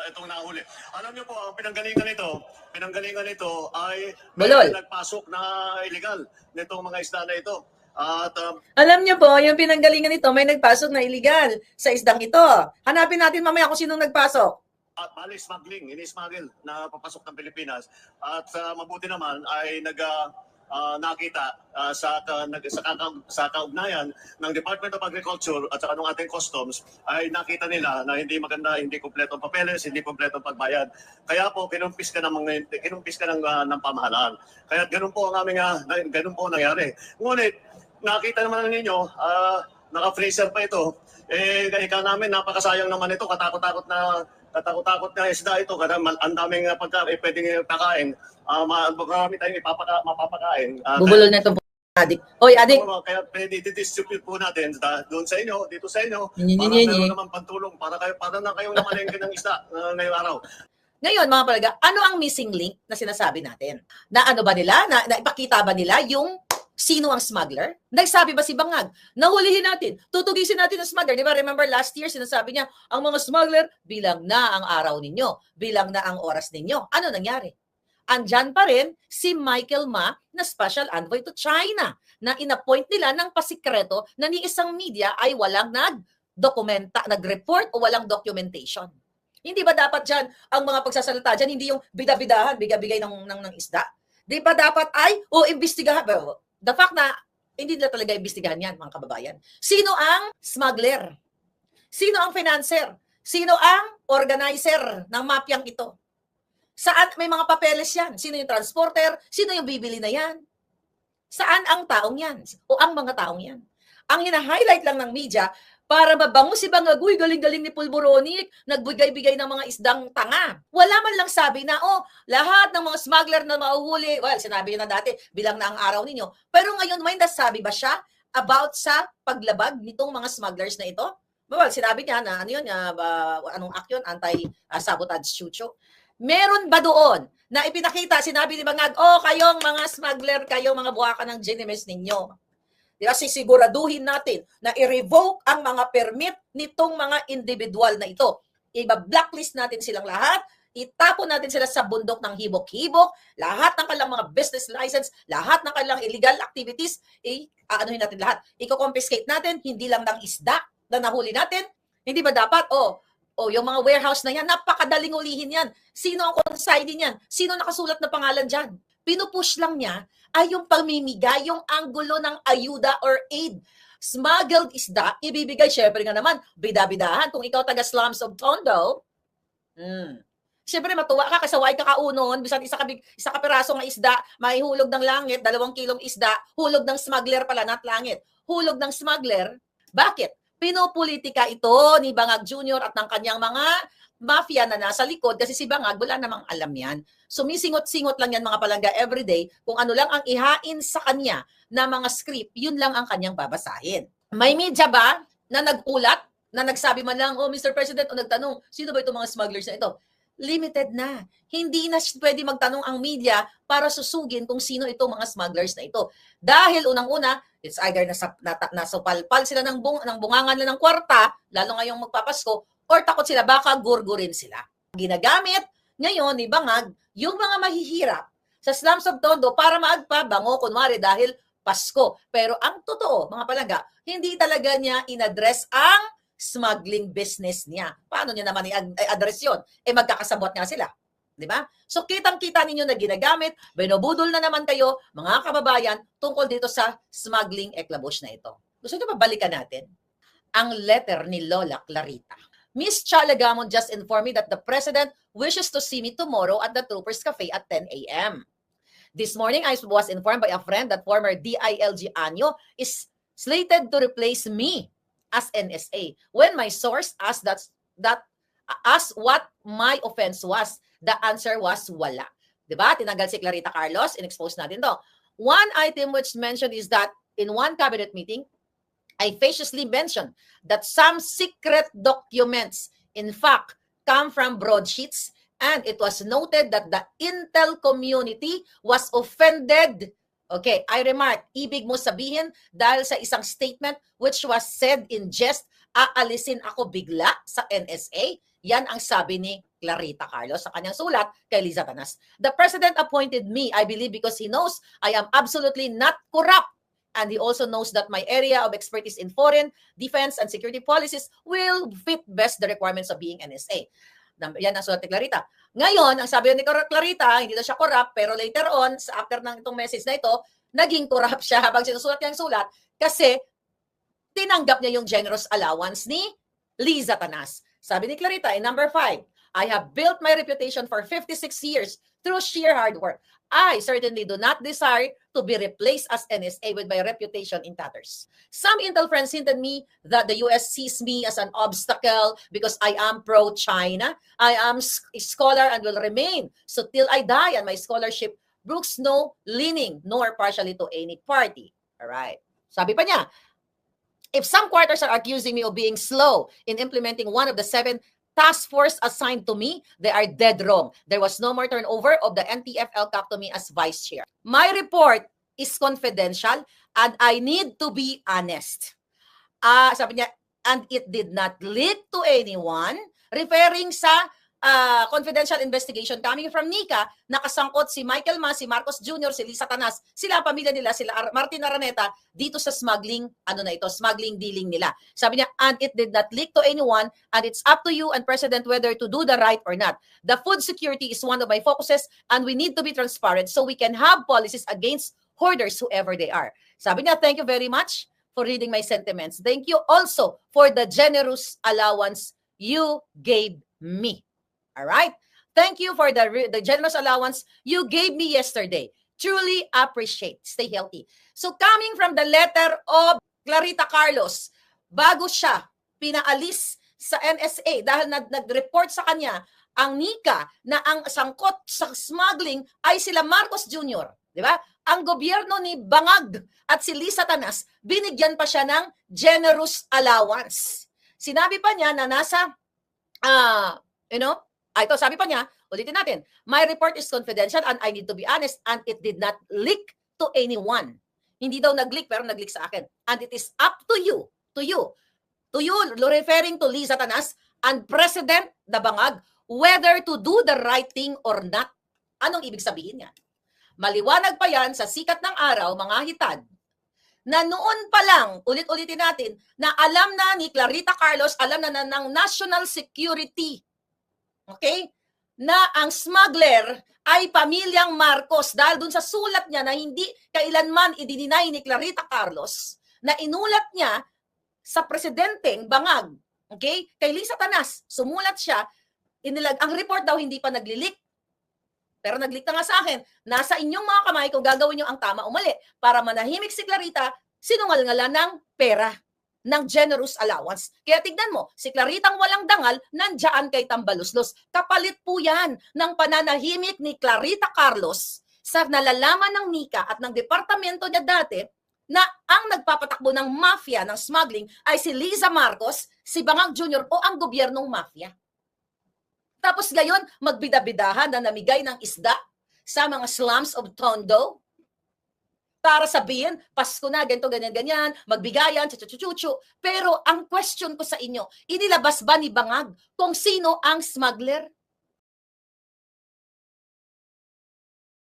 Itong nahuli. Alam niyo po, ang pinanggalingan nito ay Bulol. nagpasok na illegal nitong mga isda na ito. At Alam niyo po, yung pinanggalingan nito, may nagpasok na illegal sa isdang ito. Hanapin natin mamaya kung sinong nagpasok. at bali smuggling, ini-smuggle na papasok ng Pilipinas. At mabuti naman ay nakita sa kaugnayan ng Department of Agriculture at saka ng ating customs ay nakita nila na hindi maganda, hindi kumpletong papeles, hindi kumpletong pagbayad. Kaya po kinumpis ka ng pamahalaan. Kaya ganun po ang ganun po nangyari. Ngunit nakita naman ninyo, naka-freezer pa ito. Ika namin, napakasayang naman ito, katakot-takot na isda ito, kasi ang daming pwedeng pakain. Marami tayong mapapakain. Bubulol na itong adik. Oy, adik. Kaya distribute po natin doon sa inyo, dito sa inyo, para Nyi. meron naman pantulong, para na kayong namalengke ng isda ngayong araw. Ngayon, mga palaga, ano ang missing link na sinasabi natin? Na ano ba nila? Na ipakita ba nila yung sino ang smuggler? Nagsabi ba si Bangag? Nahulihin natin. Tutugisin natin ang smuggler. Di ba? Remember last year, sinasabi niya, ang mga smuggler, bilang na ang araw ninyo. Bilang na ang oras ninyo. Ano nangyari? Andyan pa rin si Michael Ma na special envoy to China na inappoint nila ng pasikreto na ni isang media ay walang nag-report o walang documentation. Hindi ba dapat dyan ang mga pagsasalita dyan, hindi yung bida-bidahan, bigay-bigay ng isda? Di ba dapat ay, imbestigahan? The fact na hindi nila talaga imbestigahan yan, mga kababayan. Sino ang smuggler? Sino ang financer? Sino ang organizer ng mafyang ito? Saan may mga papeles yan? Sino yung transporter? Sino yung bibili na yan? Saan ang taong yan? O ang mga taong yan? Ang hina-highlight lang ng media para mabango si Bangag, galing-galing ni Pulboronic, nagbigay-bigay ng mga isdang tanga. Wala man lang sabi na, lahat ng mga smuggler na mahuhuli, well, sinabi niyo na dati, bilang na ang araw ninyo. Pero ngayon, may nasabi ba siya about sa paglabag nitong mga smugglers na ito? Well, sinabi niya na, anong act yun? Anti-sabotage chucho. Meron ba doon na ipinakita, sinabi ni Bangag, kayong mga smuggler, kayong mga buwaka ng GNMS ninyo. Kasi siguraduhin natin na i-revoke ang mga permit nitong mga individual na ito. I-blacklist natin silang lahat, itapon natin sila sa bundok ng hibok-hibok, lahat ng kanilang mga business license, lahat ng kanilang illegal activities, aanuhin natin lahat. I-confiscate natin, hindi lang ng isda na nahuli natin. Hindi ba dapat? Yung mga warehouse na yan, napakadaling ulihin yan. Sino ang consignee niyan? Sino nakasulat na pangalan dyan? Pinupush lang niya ay yung pamimigay, yung anggulo ng ayuda or aid. Smuggled isda, ibibigay, syempre nga naman, bida-bidahan. Kung ikaw taga slums of Tondo, syempre matuwa ka kasi why kakaunon, bisan isa ka piraso ng isda, mahihulog ng langit, 2 kilong isda, hulog ng smuggler pala, not langit. Hulog ng smuggler. Bakit? Pinopolitika ito ni Bangag Jr. at ng kanyang mga mafia na nasa likod kasi si Bangag wala namang alam yan. Sumisingot-singot lang yan mga palangga everyday kung ano lang ang ihain sa kanya na mga script, yun lang ang kanyang babasahin. May media ba na nag-ulat, na nagsabi man lang, Mr. President, o nagtanong, sino ba itong mga smugglers na ito? Limited na. Hindi na pwede magtanong ang media para susugin kung sino itong mga smugglers na ito. Dahil unang-una, it's either nasupalpal sila ng bungangan na ng kwarta, lalo ngayong magpapasko, or takot sila, baka gurgurin sila. Ginagamit ngayon ni Bangag yung mga mahihirap sa slums of Tondo para maagpabango, kunwari dahil Pasko. Pero ang totoo, mga palangga, hindi talaga niya inaddress ang smuggling business niya. Paano niya naman i-address yun? Magkakasabot nga sila. Di ba? So kitang-kita ninyo na ginagamit, binubudol na naman kayo, mga kababayan, tungkol dito sa smuggling eklabush na ito. Gusto niyo ba balikan natin ang letter ni Lola Clarita? Miss Chalagamon just informed me that the President wishes to see me tomorrow at the Troopers Cafe at 10 a.m. This morning, I was informed by a friend that former DILG Anyo is slated to replace me as NSA. When my source asked what my offense was, the answer was wala. Diba? Tinanggal si Clarita Carlos, in-expose natin to. One item which mentioned is that in one cabinet meeting, I facetiously mentioned that some secret documents, in fact, come from broadsheets, and it was noted that the intel community was offended. Okay, I remark, ibig mo sabihin dahil sa isang statement which was said in jest, aalisin ako bigla sa NSA? Yan ang sabi ni Clarita Carlos sa kanyang sulat kay Liza Tanas. The President appointed me, I believe, because he knows I am absolutely not corrupt. And he also knows that my area of expertise in foreign, defense, and security policies will fit best the requirements of being NSA. Yan ang sulat ni Clarita. Ngayon, ang sabi ni Clarita, hindi na siya corrupt, pero later on, after ng itong message na ito, naging corrupt siya habang sinusulat niya ang sulat kasi tinanggap niya yung generous allowance ni Liza Tanas. Sabi ni Clarita, in number 5, I have built my reputation for 56 years through sheer hard work. I certainly do not desire to be replaced as NSA with my reputation in tatters. Some Intel friends hinted me that the US sees me as an obstacle because I am pro-China. I am a scholar and will remain. So till I die and my scholarship brooks no leaning nor partially to any party. All right. Sabi pa niya, if some quarters are accusing me of being slow in implementing one of the 7 task force assigned to me, they are dead wrong. There was no more turnover of the NTF LCAP to me as vice chair. My report is confidential and I need to be honest. Sabi niya, and it did not leak to anyone, referring sa confidential investigation coming from Nika, nakasangkot si Michael Ma, si Marcos Jr., si Liza Tanas, sila ang pamilya nila, sila Martin Araneta, dito sa smuggling, smuggling dealing nila. Sabi niya, and it did not leak to anyone, and it's up to you and President whether to do the right or not. The food security is one of my focuses, and we need to be transparent so we can have policies against hoarders, whoever they are. Sabi niya, thank you very much for reading my sentiments. Thank you also for the generous allowance you gave me. All right? Thank you for the generous allowance you gave me yesterday. Truly appreciate. Stay healthy. So coming from the letter of Clarita Carlos, bago siya pinaalis sa NSA dahil nag-report sa kanya ang Nika na ang sangkot sa smuggling ay sila Marcos Jr., di ba? Ang gobyerno ni Bangag at si Liza Tanas, binigyan pa siya ng generous allowance. Sinabi pa niya na nasa, ito, sabi pa niya, ulitin natin, my report is confidential and I need to be honest and it did not leak to anyone. Hindi daw nag-leak pero nag-leak sa akin. And it is up to you, referring to Liza Tanas and President Bangag, whether to do the right thing or not. Anong ibig sabihin niya? Maliwanag pa yan sa sikat ng araw, mga hitad, na noon pa lang, ulit-ulitin natin, na alam na ni Clarita Carlos, alam na ng national security, okay, na ang smuggler ay pamilyang Marcos dahil dun sa sulat niya na hindi kailanman idininay ni Clarita Carlos na inulat niya sa presidenteng Bangag, okay, kay Liza Tanas, sumulat siya, ang report daw hindi pa nagli-leak. Pero nag-leak na nga sa akin, nasa inyong mga kamay kung gagawin nyo ang tama o mali para manahimik si Clarita, sinungal-ngala ng pera, ng generous allowance. Kaya tignan mo, si Claritang walang dangal, nandiyan kay Tambaluslos. Kapalit po yan ng pananahimik ni Clarita Carlos sa nalalaman ng Nika at ng departamento niya dati na ang nagpapatakbo ng mafia ng smuggling ay si Liza Marcos, si Bangag Jr. o ang gobyernong mafia. Tapos ngayon, magbida-bidahan na namigay ng isda sa mga slums of Tondo para sabihin, Pasko na, ganito, ganyan, magbigayan, chuchu. Pero ang question ko sa inyo, inilabas ba ni Bangag kung sino ang smuggler?